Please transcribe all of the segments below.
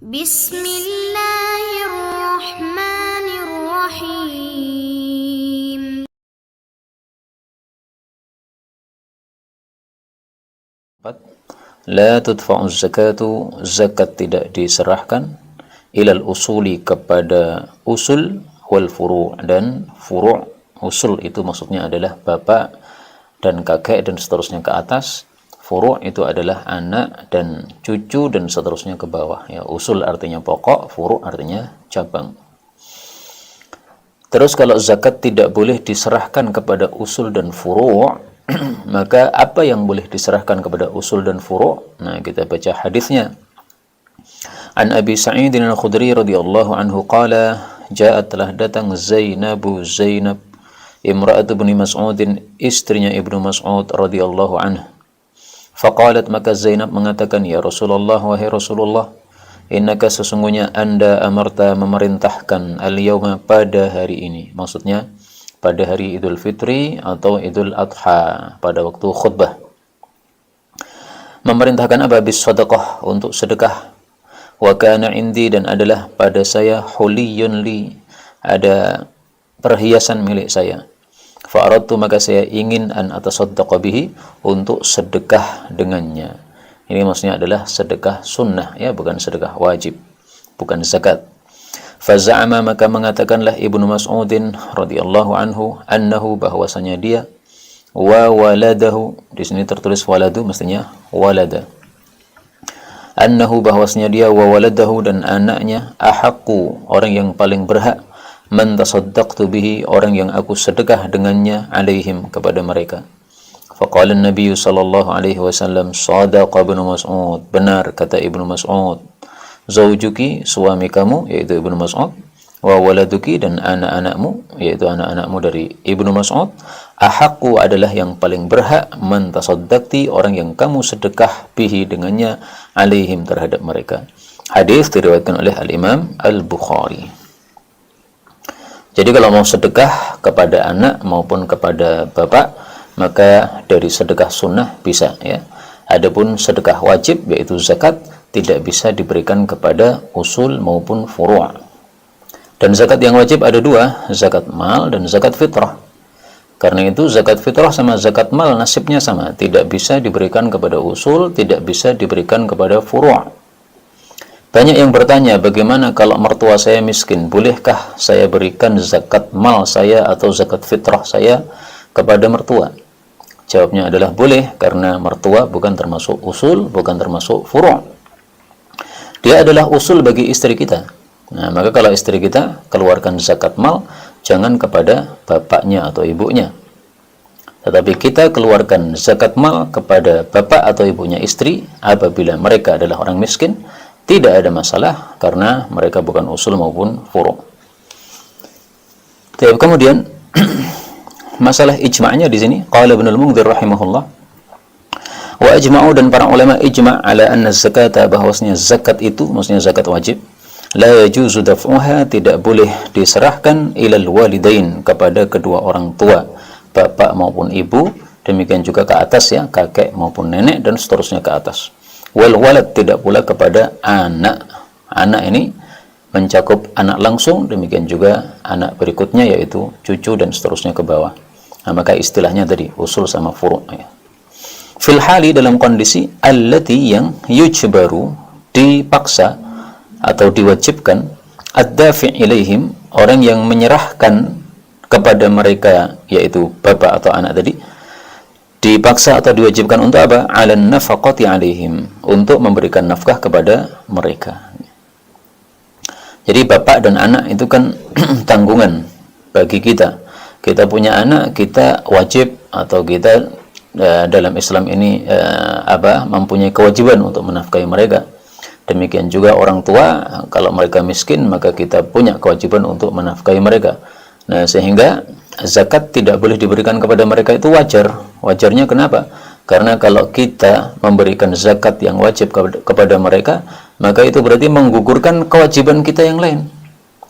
Bismillahirrahmanirrahim. La tudfa'u zakatu, zakat tidak diserahkan ilal usuli, kepada usul, wal furu' dan furu'. Usul itu maksudnya adalah bapak dan kakek dan seterusnya ke atas. Furu' itu adalah anak dan cucu dan seterusnya ke bawah. Ya, usul artinya pokok, furu' artinya cabang. Terus kalau zakat tidak boleh diserahkan kepada usul dan furu', maka apa yang boleh diserahkan kepada usul dan furu'? Nah, kita baca hadisnya. An Abi Sa'id al-Khudri radhiyallahu anhu qala, ja'at, telah datang Zainab imra'atu ibni Mas'ud, istrinya Ibnu Mas'ud radhiyallahu anhu. Faqalat, maka Zainab mengatakan, ya Rasulullah, wahai Rasulullah, innaka, sesungguhnya Anda, amarta, memerintahkan, al-yawma, pada hari ini, maksudnya pada hari Idul Fitri atau Idul Adha, pada waktu khutbah, memerintahkan apa? Bis sadaqah, untuk sedekah. Wa kana indi, dan adalah pada saya, huliyun li, ada perhiasan milik saya. Fa aradtu, maka saya ingin, an atasaddaqa bihi, untuk sedekah dengannya. Ini maksudnya adalah sedekah sunnah, ya, bukan sedekah wajib, bukan zakat. Faza'ama, maka mengatakanlah Ibnu Mas'udin radhiyallahu anhu, annahu, bahwasanya dia, wa waladahu, di sini tertulis waladu, mestinya walada. Annahu, bahwasanya dia, wa waladahu, dan anaknya, ahaqqu, orang yang paling berhak, man tasaddaqtu bihi, orang yang aku sedekah dengannya, alaihim, kepada mereka. Faqala an-nabiy sallallahu alaihi wasallam, sadaqa Ibnu Mas'ud, benar kata Ibnu Mas'ud. Zaujuki, suami kamu, yaitu Ibnu Mas'ud, wa waladuki, dan anak-anakmu, yaitu anak-anakmu dari Ibnu Mas'ud, ahaqqu, adalah yang paling berhak, man tasaddaqti, orang yang kamu sedekah bihi dengannya, alaihim, terhadap mereka. Hadis diriwayatkan oleh Al-Imam Al-Bukhari. Jadi kalau mau sedekah kepada anak maupun kepada bapak, maka dari sedekah sunnah bisa, ya. Adapun sedekah wajib, yaitu zakat, tidak bisa diberikan kepada usul maupun furu'. Dan zakat yang wajib ada dua, zakat mal dan zakat fitrah. Karena itu zakat fitrah sama zakat mal nasibnya sama, tidak bisa diberikan kepada usul, tidak bisa diberikan kepada furu'. Banyak yang bertanya, bagaimana kalau mertua saya miskin, bolehkah saya berikan zakat mal saya atau zakat fitrah saya kepada mertua? Jawabnya adalah boleh, karena mertua bukan termasuk usul, bukan termasuk furu'. Dia adalah usul bagi istri kita. Nah, maka kalau istri kita keluarkan zakat mal, jangan kepada bapaknya atau ibunya. Tetapi kita keluarkan zakat mal kepada bapak atau ibunya istri apabila mereka adalah orang miskin, tidak ada masalah, karena mereka bukan usul maupun furu'. Kemudian masalah ijma'nya di sini, qala Ibnul Munzir rahimahullah, wa ajma'u, dan para ulama ijma' ala anna zakata, bahwasanya zakat itu, maksudnya zakat wajib, la yajuzu daf'uha, tidak boleh diserahkan, ilal walidain, kepada kedua orang tua, bapak maupun ibu, demikian juga ke atas, ya, kakek maupun nenek, dan seterusnya ke atas. Wal walad, tidak pula kepada anak. Anak ini mencakup anak langsung, demikian juga anak berikutnya, yaitu cucu dan seterusnya ke bawah. Nah, maka istilahnya tadi usul sama furu', ya. Fil hali, dalam kondisi, allati, yang yujbaru, dipaksa atau diwajibkan, ad-dafi' ilaihim, orang yang menyerahkan kepada mereka, yaitu bapak atau anak tadi, dipaksa atau diwajibkan untuk apa? Alan nafaqati alaihim, untuk memberikan nafkah kepada mereka. Jadi bapak dan anak itu kan tanggungan bagi kita. Kita punya anak, kita wajib, atau kita dalam Islam ini mempunyai kewajiban untuk menafkahi mereka. Demikian juga orang tua, kalau mereka miskin, maka kita punya kewajiban untuk menafkahi mereka. Nah, sehingga zakat tidak boleh diberikan kepada mereka itu wajar. Wajarnya kenapa? Karena kalau kita memberikan zakat yang wajib kepada mereka, maka itu berarti menggugurkan kewajiban kita yang lain.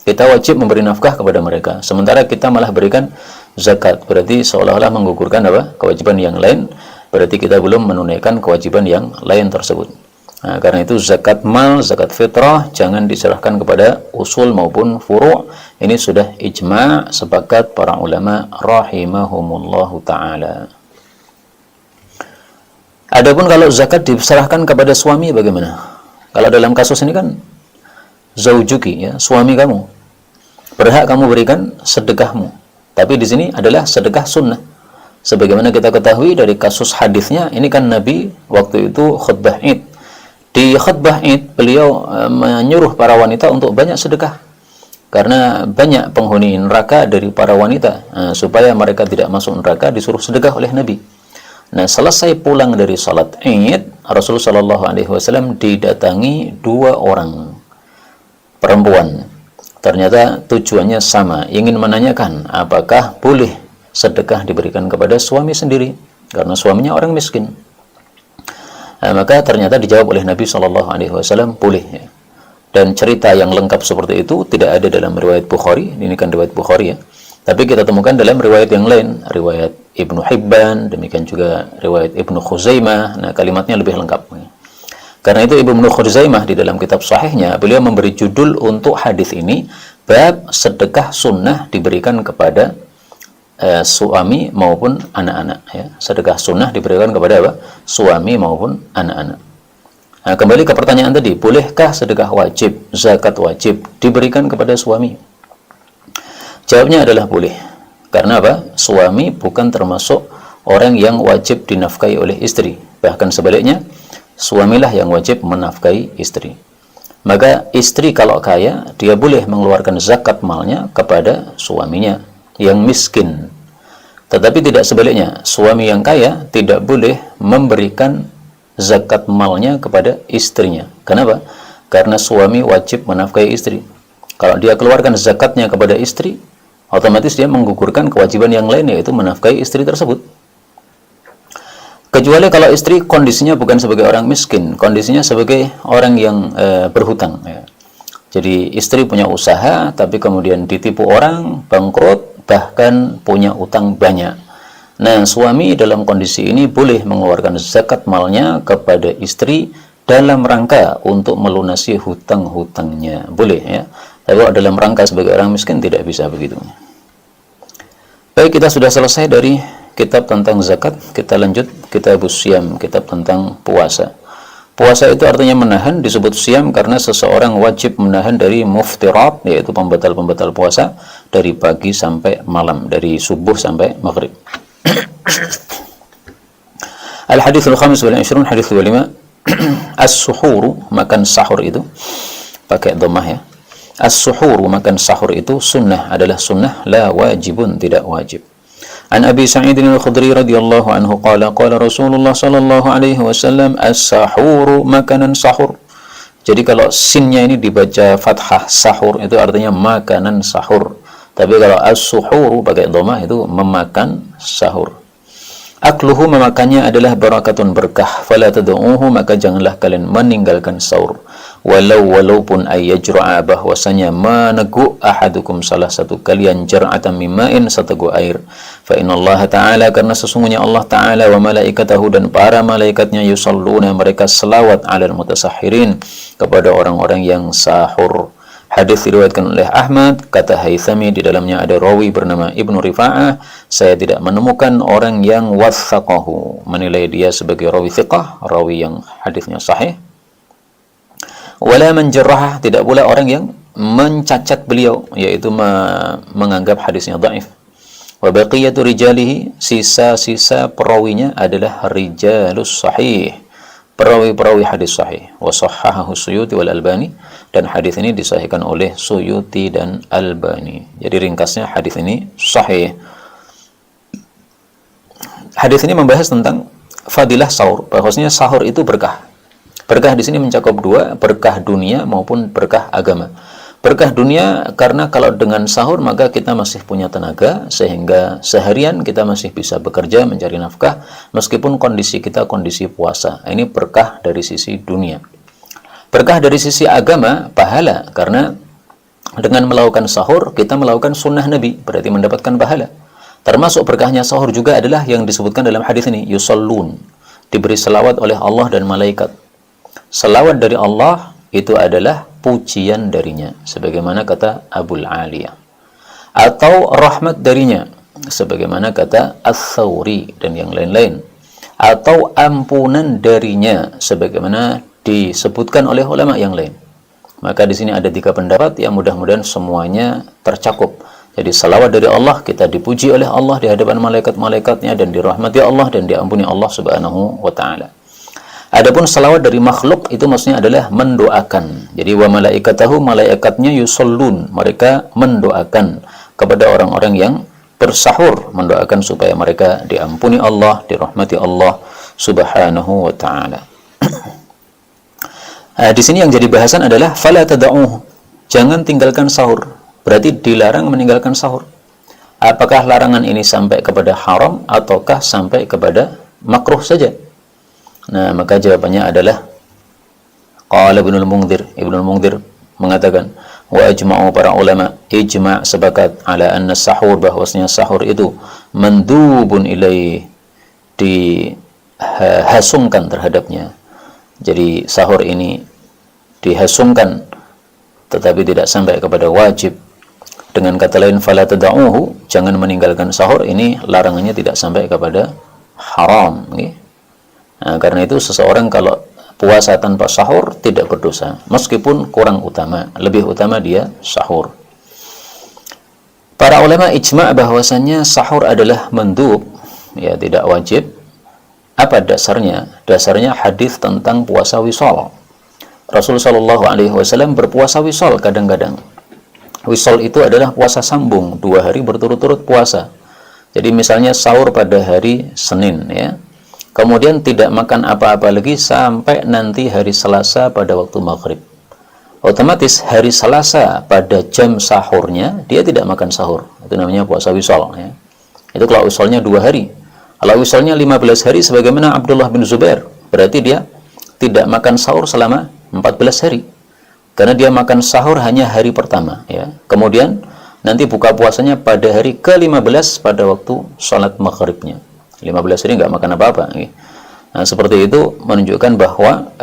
Kita wajib memberi nafkah kepada mereka, sementara kita malah berikan zakat, berarti seolah-olah menggugurkan kewajiban yang lain, berarti kita belum menunaikan kewajiban yang lain tersebut. Nah, karena itu zakat mal, zakat fitrah jangan diserahkan kepada usul maupun furu'. Ini sudah ijma' sepakat para ulama rahimahumullahu ta'ala. Adapun kalau zakat diserahkan kepada suami bagaimana? Kalau dalam kasus ini kan zaujuki, ya, suami kamu. Berhak kamu berikan sedekahmu. Tapi di sini adalah sedekah sunnah. Sebagaimana kita ketahui dari kasus hadisnya, ini kan Nabi waktu itu khutbah Id. Di khutbah Id, beliau menyuruh para wanita untuk banyak sedekah. Karena banyak penghuni neraka dari para wanita. Supaya mereka tidak masuk neraka, disuruh sedekah oleh Nabi. Nah, selesai pulang dari salat Id, Rasulullah SAW didatangi 2 orang perempuan. Ternyata tujuannya sama, ingin menanyakan apakah boleh sedekah diberikan kepada suami sendiri, karena suaminya orang miskin. Nah, maka ternyata dijawab oleh Nabi SAW, boleh, ya. Dan cerita yang lengkap seperti itu tidak ada dalam riwayat Bukhari. Ini kan riwayat Bukhari, ya. Tapi kita temukan dalam riwayat yang lain, riwayat Ibnu Hibban, demikian juga riwayat Ibnu Khuzaimah. Nah, kalimatnya lebih lengkap. Karena itu Ibnu Khuzaimah di dalam kitab sahihnya, beliau memberi judul untuk hadis ini, bab sedekah sunnah diberikan kepada suami maupun anak-anak, ya. Sedekah sunnah diberikan kepada apa? Suami maupun anak-anak. Nah, kembali ke pertanyaan tadi, bolehkah sedekah wajib, zakat wajib diberikan kepada suami? Jawabnya adalah boleh. Karena apa? Suami bukan termasuk orang yang wajib dinafkahi oleh istri. Bahkan sebaliknya, suamilah yang wajib menafkahi istri. Maka istri kalau kaya, dia boleh mengeluarkan zakat malnya kepada suaminya yang miskin. Tetapi tidak sebaliknya, suami yang kaya tidak boleh memberikan zakat malnya kepada istrinya. Kenapa? Karena suami wajib menafkahi istri. Kalau dia keluarkan zakatnya kepada istri, otomatis dia menggugurkan kewajiban yang lain, yaitu menafkahi istri tersebut. Kecuali kalau istri kondisinya bukan sebagai orang miskin, kondisinya sebagai orang yang berhutang, ya. Jadi istri punya usaha, tapi kemudian ditipu orang, bangkrut, bahkan punya utang banyak. Nah, suami dalam kondisi ini boleh mengeluarkan zakat malnya kepada istri dalam rangka untuk melunasi hutang-hutangnya. Boleh, ya. Tapi kalau dalam rangka sebagai orang miskin tidak bisa begitu. Baik, kita sudah selesai dari kitab tentang zakat. Kita lanjut kitab Siyam, kitab tentang puasa. Puasa itu artinya menahan, disebut siyam karena seseorang wajib menahan dari muftirat, yaitu pembatal-pembatal puasa, dari pagi sampai malam, dari subuh sampai maghrib. Al-hadithul khamis wal 20, hadith 25. As-suhuru, makan sahur itu pakai dhammah, ya. As-suhuru, makan sahur itu sunnah, adalah sunnah, la wajibun, tidak wajib. An Abi Sa'id al-Khudri radhiyallahu anhu qala qala Rasulullah sallallahu alaihi wasallam as-sahuru, makanan sahur. Jadi kalau sinnya ini dibaca fathah, sahur itu artinya makanan sahur. Tapi kalau as-suhuru pakai dhammah itu memakan sahur. Akluhu, memakannya adalah barakatun, berkah. Fala tad'uhu, maka janganlah kalian meninggalkan sahur. Walaupun ayyajra'a, bahwasanya meneguk ahadukum, salah satu kalian, jar'atan mimma'in, seteguk air. Fa innallaha ta'ala, karena sesungguhnya Allah ta'ala, wa malaikatahu, dan para malaikatnya, yusalluna, mereka selawat, 'alal mutasahhirin, kepada orang-orang yang sahur. Hadis diriwayatkan oleh Ahmad, kata Haythami, di dalamnya ada rawi bernama Ibnu Rifa'ah, saya tidak menemukan orang yang wathaqahu, menilai dia sebagai rawi thiqah, rawi yang hadisnya sahih. Wala man jarrah, tidak pula orang yang mencacat beliau, yaitu menganggap hadisnya dhaif. Wa baqiyatu rijalihi, sisa-sisa perawinya adalah rijalus sahih, perawi-perawi hadis sahih. Wa sahhahahu Suyuti wal Albani, dan hadis ini disahihkan oleh Suyuti dan Albani. Jadi ringkasnya hadis ini sahih. Hadis ini membahas tentang fadilah sahur, bahwasanya sahur itu berkah. Berkah di sini mencakup dua, berkah dunia maupun berkah agama. Berkah dunia karena kalau dengan sahur maka kita masih punya tenaga, sehingga seharian kita masih bisa bekerja mencari nafkah meskipun kondisi kita kondisi puasa. Ini berkah dari sisi dunia. Berkah dari sisi agama, pahala, karena dengan melakukan sahur kita melakukan sunnah Nabi, berarti mendapatkan pahala. Termasuk berkahnya sahur juga adalah yang disebutkan dalam hadis ini, yusallun, diberi selawat oleh Allah dan malaikat. Selawat dari Allah itu adalah pujian darinya, sebagaimana kata Abul Aliyah. Atau rahmat darinya, sebagaimana kata Ats-Tsauri dan yang lain-lain. Atau ampunan darinya, sebagaimana disebutkan oleh ulama yang lain. Maka di sini ada 3 pendapat yang mudah-mudahan semuanya tercakup. Jadi salawat dari Allah, kita dipuji oleh Allah di hadapan malaikat-malaikatnya, dan dirahmati Allah dan diampuni Allah Subhanahu wa taala. Adapun salawat dari makhluk itu maksudnya adalah mendoakan. Jadi wa malaikatahu, malaikatnya yusallun, mereka mendoakan kepada orang-orang yang bersahur, mendoakan supaya mereka diampuni Allah, dirahmati Allah Subhanahu wa taala. Di sini yang jadi bahasan adalah fala tad'uhu, jangan tinggalkan sahur. Berarti dilarang meninggalkan sahur. Apakah larangan ini sampai kepada haram ataukah sampai kepada makruh saja? Nah, maka jawabannya adalah qala Ibnul Munzir mengatakan, wa ajma'u, para ulama ijma' sepakat ala anna sahur, bahwasanya sahur itu mandubun ilaih, dihasungkan terhadapnya. Jadi sahur ini dihasungkan tetapi tidak sampai kepada wajib. Dengan kata lain, fala tad'uhu, jangan meninggalkan sahur, ini larangannya tidak sampai kepada haram, okay? Nah, karena itu seseorang kalau puasa tanpa sahur tidak berdosa, meskipun kurang utama, lebih utama dia sahur. Para ulama ijma' bahwasannya sahur adalah mandub, ya, tidak wajib. Apa dasarnya? Dasarnya hadis tentang puasa wisol. Rasulullah Shallallahu Alaihi Wasallam berpuasa wisol kadang-kadang. Wisol itu adalah puasa sambung, 2 hari berturut-turut puasa. Jadi misalnya sahur pada hari Senin, ya, kemudian tidak makan apa-apa lagi sampai nanti hari Selasa pada waktu maghrib. Otomatis hari Selasa pada jam sahurnya dia tidak makan sahur. Itu namanya puasa wisol, ya. Itu kalau wisolnya 2 hari. Kalau wisolnya 15 hari sebagaimana Abdullah bin Zubair, berarti dia tidak makan sahur selama 14 hari. Karena dia makan sahur hanya hari pertama, ya. Kemudian nanti buka puasanya pada hari ke-15 pada waktu sholat maghribnya. 15 hari nggak makan apa-apa. Nah, seperti itu menunjukkan bahwa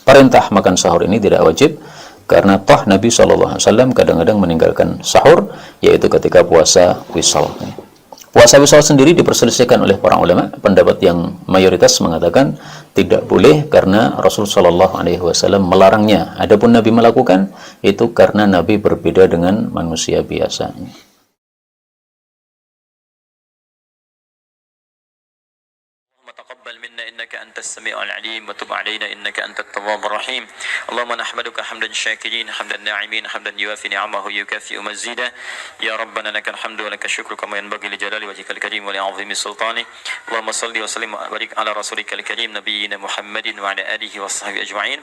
perintah makan sahur ini tidak wajib, karena toh Nabi SAW kadang-kadang meninggalkan sahur, yaitu ketika puasa wisol. Puasa wisol sendiri diperselisihkan oleh para ulama. Pendapat yang mayoritas mengatakan tidak boleh karena Rasul SAW melarangnya. Adapun Nabi melakukan itu karena Nabi berbeda dengan manusia biasa. تقبل منا إنك أنت السميع العليم وتب علينا إنك أنت التواب الرحيم اللهم نحمدك حمدا شاكرين حمدا ناعمين حمدا يوافي نعمه يكافئ مزيدا يا ربنا لك الحمد ولك الشكر كما ينبغي لجلال وجهك الكريم ولعظيم سلطانه اللهم صل وسلم وبارك على رسولك الكريم نبينا محمد وعلى آله وصحبه أجمعين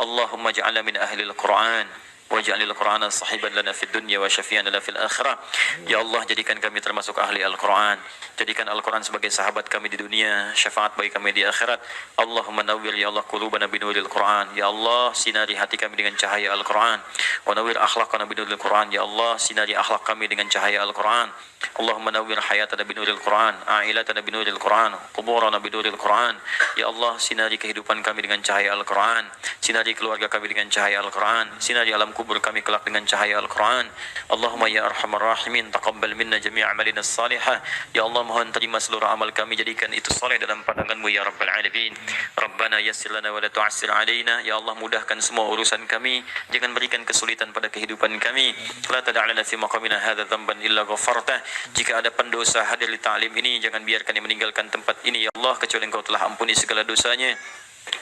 اللهم اجعلنا من أهل القرآن waj'alil Qur'ana sahiban lana fid dunya wa syafi'an lana fil akhirah. Ya Allah, jadikan kami termasuk ahli Al-Qur'an. Jadikan Al-Qur'an sebagai sahabat kami di dunia, syafaat bagi kami di akhirat. Allahumma nawwir ya Allah qulubana binuril Qur'an. Ya Allah, sinari hati kami dengan cahaya Al-Qur'an. Wa nawwir akhlaqana binuril Qur'an. Ya Allah, sinari akhlak kami dengan cahaya Al-Qur'an. Allahumma nawwir hayatana binuril Qur'an, a'ilatana binuril Qur'an, quburana binuril Qur'an. Ya Allah, sinari kehidupan kami dengan cahaya Al-Qur'an. Sinari keluarga kami dengan cahaya Al-Qur'an. Sinari alam kubur kami kelak dengan cahaya Al-Quran. Allahumma ya arhamar rahimin, taqabbal minna jami' amalina salihah. Ya Allah, mohon terima seluruh amal kami, jadikan itu soleh dalam pandangan-Mu ya Rabbal Alamin. Rabbana yassir lana wa la tu'assir alaina. Ya Allah, mudahkan semua urusan kami, jangan berikan kesulitan pada kehidupan kami. La tada'lana fi maqamina hadha dhanban illa ghafartah. Jika ada pendosa hadir di ta'lim ini, jangan biarkan dia meninggalkan tempat ini ya Allah, kecuali Engkau telah ampuni segala dosanya.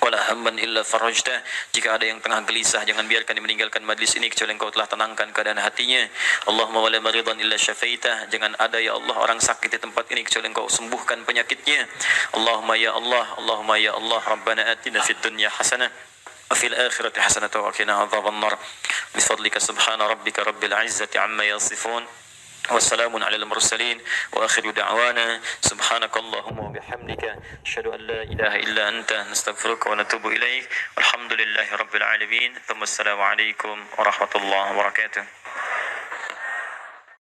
Wala hamman illa farajta. Jika ada yang tengah gelisah, jangan biarkan dia meninggalkan majlis ini kecuali Engkau telah tenangkan keadaan hatinya. Allahumma wala maridan illa syafaitah. Jangan ada ya Allah orang sakit di tempat ini kecuali Engkau sembuhkan penyakitnya. Allahumma ya Allah, Allahumma ya Allah, Rabbana atina fid dunya hasanah wa fil akhirati hasanah wa qina adzaban nar. Bifadlika subhana rabbika rabbil izzati amma yasifun. والسلام على المرسلين وآخر دعوانا سبحانك اللهم وبحمدك أشهد أن لا إله إلا أنت نستغفرك ونتوب إليك والحمد لله رب العالمين ثم السلام عليكم ورحمة الله وبركاته.